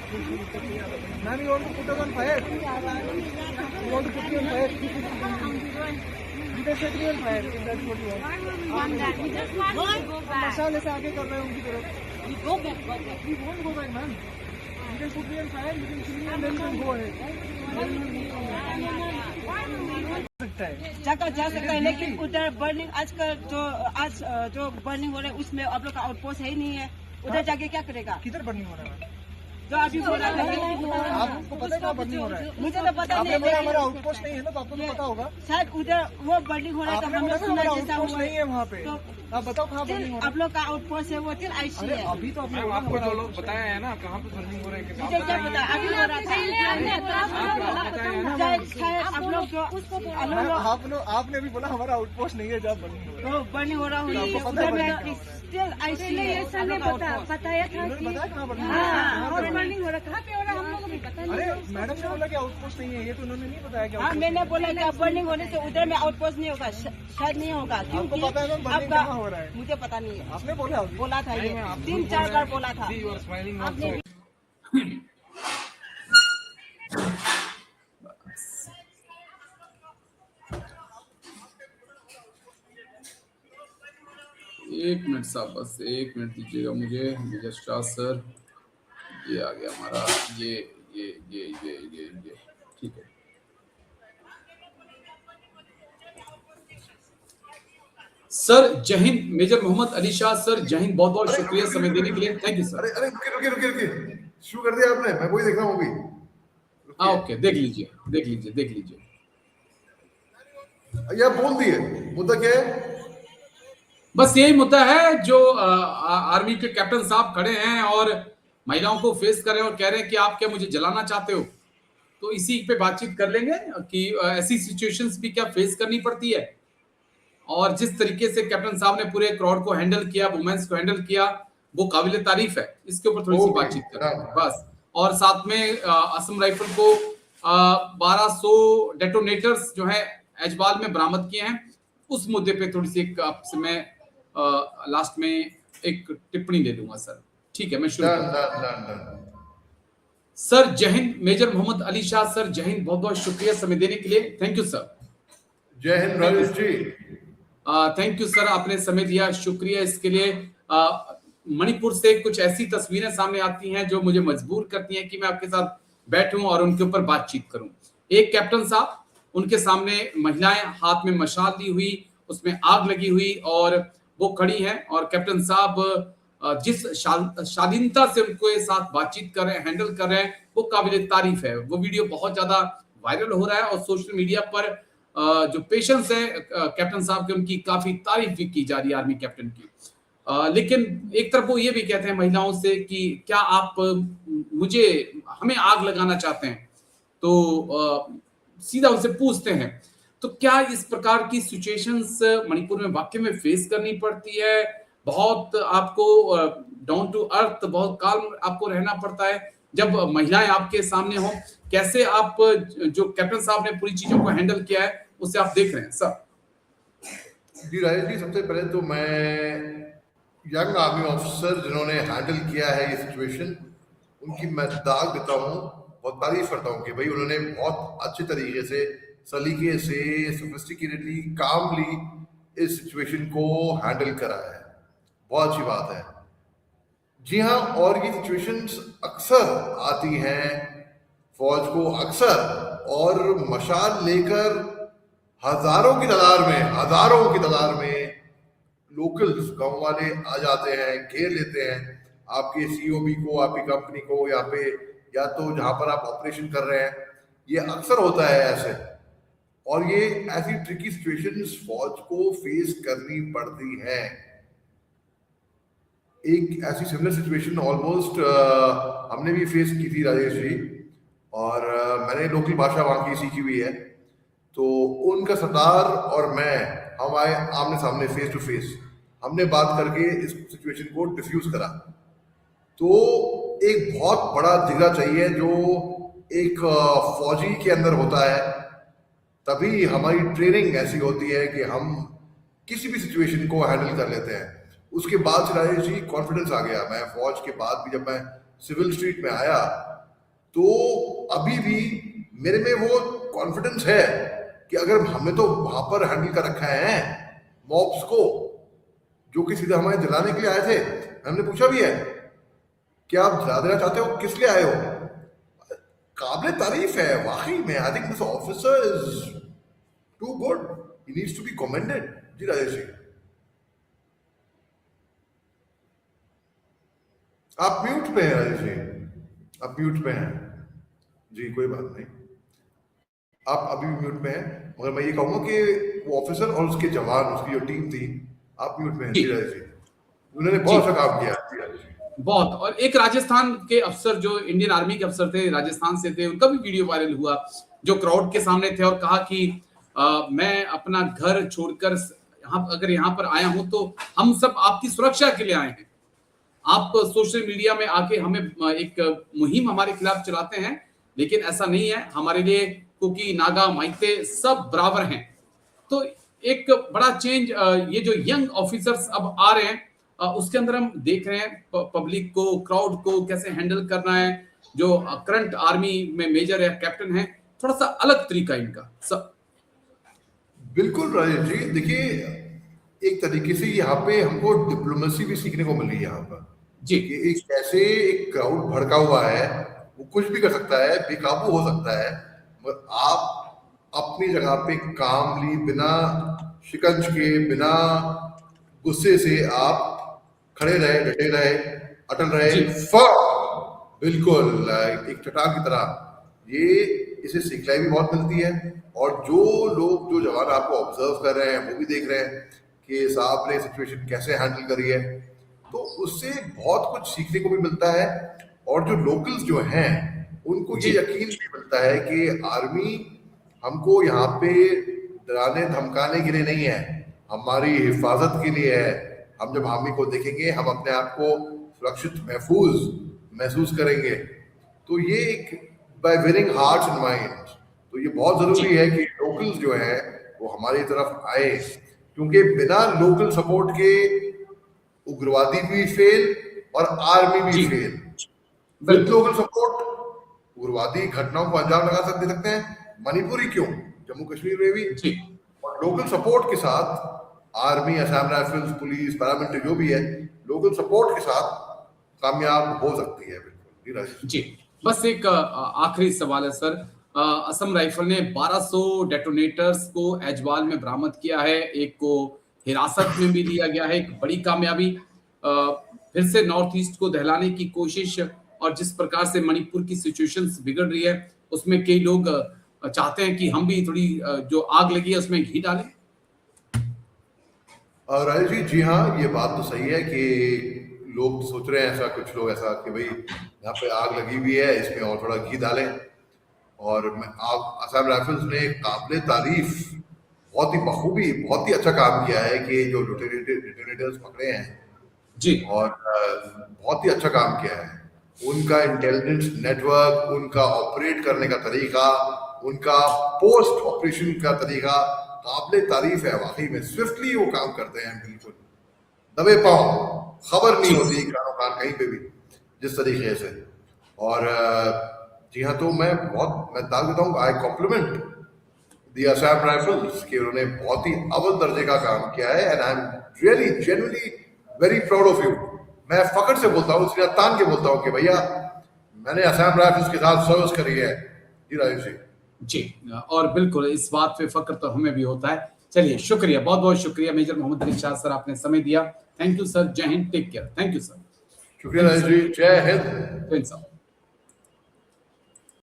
Ma'am, you want to put us on fire? You want to put me on fire? You can set me on fire if that's what you want. We want that. We just want to go back. मशाल ऐसे आगे कर रहे हैं उनकी तरफ. We go back, go back. We won't go back, ma'am. You can put me on fire, you can kill me, and then you can go ahead. सकता है. जगह जा सकता है, लेकिन उधर बर्निंग आज जो बर्निंग हो रहा है उसमें आप लोग का आउटपोस्ट है ही नहीं है. उधर जाके क्या करेगा? किधर बर्निंग हो रहा है? जो अभी बोला था आपको पता है कहाँ बर्निंग हो रहा है? मुझे तो पता आपने नहीं बोला है. हमारा आउटपोस्ट नहीं है ना, तो आपको तो पता होगा. शायद उधर वो बर्निंग हो रहा है तो आपने हम बोला लोग ना सुना हमारा जैसा आउटपोस्ट हुआ नहीं है वहाँ पे. तो आप बताओ कहाँ बर्निंग हो रहा आप लोग का आउटपोस्ट है वो तिल आईसी है? है. अभी तो आपने आपको जो लोग बताया है ना कहाँ पे बर्निंग हो रहा है, मुझे क्या पता अभी हो रहा था. शायद आप लोग जो आपने भी बोला हमारा आउटपोस्ट नहीं है जब बर्निंग हो रहा है. बर्निंग हो रहा है आपको पता है उधर बर्निंग में स्टिल आईसी है. बताया था उन्होंने कि बताया कहाँ बर्निंग हो रहा है? हाँ, और बर्निंग हो रहा कहाँ पे हो रहा है हम लोग को भी पता नहीं. अरे मैडम ने बोला कि आउटपोस्ट नहीं है, ये तो उन्होंने नहीं बताया कि हाँ, outpost मैंने बोला कि बर्निंग होने से उधर में आउटपोस्ट नहीं होगा. शायद नहीं होगा आपको पता है ना बर्निंग आपका कहाँ हो रहा है? मुझे पता नहीं है. आपने बोला अभी. बोला था ये 3-4 बार बोला था. You are smiling also. एक मिनट साहब, बस एक मिनट दीजिएगा मुझे. मेजर शाह सर, ये आ गया हमारा. ये ठीक है. सर जय हिंद. मेजर मोहम्मद अली शाह सर, जय हिंद. बहुत बहुत शुक्रिया समय देने के लिए. Thank you sir. अरे अरे रुकिए शुरू कर दिया आपने. मैं वही देख रहा हूँ अभी. हाँ ओके, देख लीजिए. या बोल दिए मुद्दा क्या है? बस यही मुद्दा है जो आर्मी के कैप्टन साहब खड़े हैं और महिलाओं को फेस कर रहे हैं और कह रहे हैं कि आप क्या मुझे जलाना चाहते हो. तो इसी पे बातचीत कर लेंगे कि ऐसी सिचुएशंस भी क्या फेस करनी पड़ती है, और जिस तरीके से कैप्टन साहब ने पूरे क्राउड को हैंडल किया, वुमेन्स को हैंडल किया, वो काबिले तारीफ है. इसके ऊपर थोड़ी सी बातचीत करें बस. और साथ में असम राइफल को 1200 डेटोनेटर्स जो है एजवाल में बरामद किए हैं, उस मुद्दे पे थोड़ी सी आपसे मैं लास्ट में एक टिप्पणी दे दूंगा सर. ठीक है, मैं शुरू सर. जय हिंद. मेजर मोहम्मद अली शाह सर, जय हिंद. बहुत बहुत शुक्रिया समय देने के लिए. Thank you sir. जय Hind Rajesh ji. Thank you sir, आपने समय दिया, शुक्रिया इसके लिए. मणिपुर से कुछ ऐसी तस्वीरें सामने आती हैं जो मुझे मजबूर करती हैं कि मैं आपके साथ बैठूं और उनके ऊपर बातचीत करूं. एक कैप्टन साहब, उनके सामने महिलाएं हाथ में मशाल ली हुई, उसमें आग लगी हुई, और वो खड़ी हैं, और कैप्टन साहब जिस शालीनता से उनके साथ बातचीत कर रहे हैं, हैंडल कर रहे हैं, वो काबिल तारीफ है. वो वीडियो बहुत ज्यादा वायरल हो रहा है और सोशल मीडिया पर जो पेशेंस है कैप्टन साहब के, उनकी काफी तारीफ भी की जा रही है आर्मी कैप्टन की. लेकिन एक तरफ वो ये भी कहते हैं महिलाओं से कि क्या आप हमें आग लगाना चाहते हैं. तो सीधा उनसे पूछते हैं, तो क्या इस प्रकार की सिचुएशंस मणिपुर में वाकई में फेस करनी पड़ती है? बहुत आपको डाउन टू अर्थ, बहुत काल्म आपको रहना पड़ता है जब महिलाएं आपके सामने हो. कैसे आप जो कैप्टन साहब ने पूरी चीजों को हैंडल किया है, उसे आप देख रहे हैं सर? जी राजेश जी, सबसे पहले तो मैं यंग आर्मी ऑफिसर जिन्होंने हैंडल किया है ये सिचुएशन, उनकी मैं दाग देता हूँ, बहुत तारीफ करता हूँ कि भाई उन्होंने बहुत अच्छे तरीके से, सलीके से, सोफिस्टिकेटेडली, कामली इस सिचुएशन को हैंडल करा है. बहुत अच्छी बात है. जी हाँ, और ये सिचुएशंस अक्सर आती हैं फौज को, अक्सर, और मशाल लेकर हजारों की तादाद में लोकल्स, गांव वाले आ जाते हैं, घेर लेते हैं आपके सीओबी को, आपकी कंपनी को, या तो जहां पर आप ऑपरेशन कर रहे हैं. ये अक्सर होता है ऐसे, और ये ऐसी ट्रिकी सिचुएशंस फौज को फेस करनी पड़ती है. एक ऐसी सिमिलर सिचुएशन ऑलमोस्ट हमने भी फेस की थी राजेश जी, और मैंने लोकल भाषा वहाँ की सीखी हुई है. तो उनका सरदार और मैं, हम आए आमने सामने, फेस टू फेस, हमने बात करके इस सिचुएशन को डिफ्यूज करा. तो एक बहुत बड़ा जिगरा चाहिए जो एक फौजी के अंदर होता है, तभी हमारी ट्रेनिंग ऐसी होती है कि हम किसी भी सिचुएशन को हैंडल कर लेते हैं. उसके बाद से राजेश जी कॉन्फिडेंस आ गया. मैं फौज के बाद भी जब मैं सिविल स्ट्रीट में आया, तो अभी भी मेरे में वो कॉन्फिडेंस है कि अगर हमने तो वहां पर हैंडल कर रखा है मॉब्स को, जो कि सीधा हमारे जलाने के लिए आए थे। हमने पूछा भी है कि आप जला देना चाहते हो, किस लिए आए हो? काबिल तारीफ है वाकई में। I think this officer is too good, he needs to be commended. जी राजेश जी, आप म्यूट पे हैं राजेश जी, आप म्यूट पे हैं जी, कोई बात नहीं, आप अभी भी म्यूट पे हैं। मगर मैं ये कहूंगा कि वो ऑफिसर और उसके जवान, उसकी जो टीम थी, आप म्यूट में हैं जी राजेश जी, उन्होंने बहुत अच्छा काम किया जी राजेश जी, बहुत। और एक राजस्थान के अफसर जो इंडियन आर्मी के अफसर थे, राजस्थान से थे, उनका भी वीडियो वायरल हुआ, जो क्राउड के सामने थे और कहा कि मैं अपना घर छोड़कर अगर यहाँ पर आया हूं तो हम सब आपकी सुरक्षा के लिए आए हैं। आप सोशल मीडिया में आके हमें एक मुहिम हमारे खिलाफ चलाते हैं, लेकिन ऐसा नहीं है, हमारे लिए कुकी, नागा, माइते सब बराबर हैं। तो एक बड़ा चेंज, ये जो यंग ऑफिसर्स अब आ रहे हैं, उसके अंदर हम देख रहे हैं पब्लिक को, क्राउड को कैसे हैंडल करना है। जो करंट आर्मी में मेजर या कैप्टन है, थोड़ा सा अलग तरीका इनका सब। बिल्कुल राजेश जी, देखिए एक तरीके से यहाँ पे हमको डिप्लोमेसी भी सीखने को मिल रही है यहाँ पर जी, कि एक कैसे एक क्राउड भड़का हुआ है, वो कुछ भी कर सकता है, बेकाबू हो सकता है, मगर आप अपनी जगह पे कामली, बिना शिकंज के, बिना गुस्से से आप खड़े रहे, डटे रहे, अटल रहे, बिल्कुल एक चट्टान की तरह। ये इसे सिखलाई भी बहुत मिलती है, और जो लोग, जो जवान आपको ऑब्जर्व कर रहे हैं, वो भी देख रहे हैं कि साहब ने सिचुएशन कैसे हैंडल करी है, तो उससे बहुत कुछ सीखने को भी मिलता है। और जो लोकल्स जो हैं, उनको ये यकीन भी मिलता है कि आर्मी हमको यहाँ पे डराने धमकाने के लिए नहीं है, हमारी हिफाजत के लिए है। हम जब आर्मी को देखेंगे, हम अपने आप को सुरक्षित, महसूस करेंगे। तो ये एक bye winning hearts and minds, तो ये बहुत जरूरी है कि लोकल्स जो है वो हमारी तरफ आए, क्योंकि बिना लोकल सपोर्ट के उग्रवादी भी फेल और आर्मी भी फेल। विद लोकल सपोर्ट उग्रवादी घटनाओं को अंजाम लगा सकते हैं, मणिपुर ही क्यों, जम्मू कश्मीर में भी। और लोकल सपोर्ट के साथ army, Assam rifles, police, paramilitary जो भी है, लोकल सपोर्ट के साथ कामयाब हो सकती है। बिल्कुल जी। बस एक आखिरी सवाल है सर, असम राइफल ने 1200 डेटोनेटर्स को एजवाल में बरामद किया है, एक को हिरासत में भी लिया गया है, एक बड़ी कामयाबी। फिर से नॉर्थ ईस्ट को दहलाने की कोशिश, और जिस प्रकार से मणिपुर की सिचुएशंस बिगड़ रही है, उसमें कई लोग चाहते हैं कि हम भी थोड़ी जो आग लगी है उसमें घी डालें। राजेश जी, जी हाँ, ये बात तो सही है कि लोग सोच रहे हैं ऐसा, कुछ लोग ऐसा कि भाई यहाँ पे आग लगी हुई है, इसमें और थोड़ा घी डालें। और असम राइफल्स ने काबिल तारीफ, बहुत ही बखूबी, बहुत ही अच्छा काम किया है कि जो डिटोनेटर्स पकड़े हैं जी, और बहुत ही अच्छा काम किया है। उनका इंटेलिजेंस नेटवर्क, उनका ऑपरेट करने का तरीका, उनका पोस्ट ऑपरेशन का तरीका काबिल तारीफ है वाकई में। स्विफ्टली वो काम करते हैं, बिल्कुल दबे पांव, खबर नहीं होती कानो कान कहीं पे भी, जिस तरीके से। और जी हाँ, तो मैं दाग देता हूँ, आई कॉम्प्लीमेंट द असम राइफल्स कि उन्होंने बहुत ही अव्वल दर्जे का काम किया है, and I am really genuinely very proud of you. मैं फख्र से बोलता हूँ, सिर्फ तान के बोलता हूँ कि भैया मैंने असम राइफल्स के साथ सर्विस करी है। जी राजेश जी, जी, और बिल्कुल इस बात पे फख्र तो हमें भी होता है। चलिए, शुक्रिया, बहुत बहुत शुक्रिया मेजर मोहम्मद अली शाह सर, आपने समय दिया। थैंक यू सर, जय हिंद, take care, thank you sir. शुक्रिया राजेश जी, जय हिंद।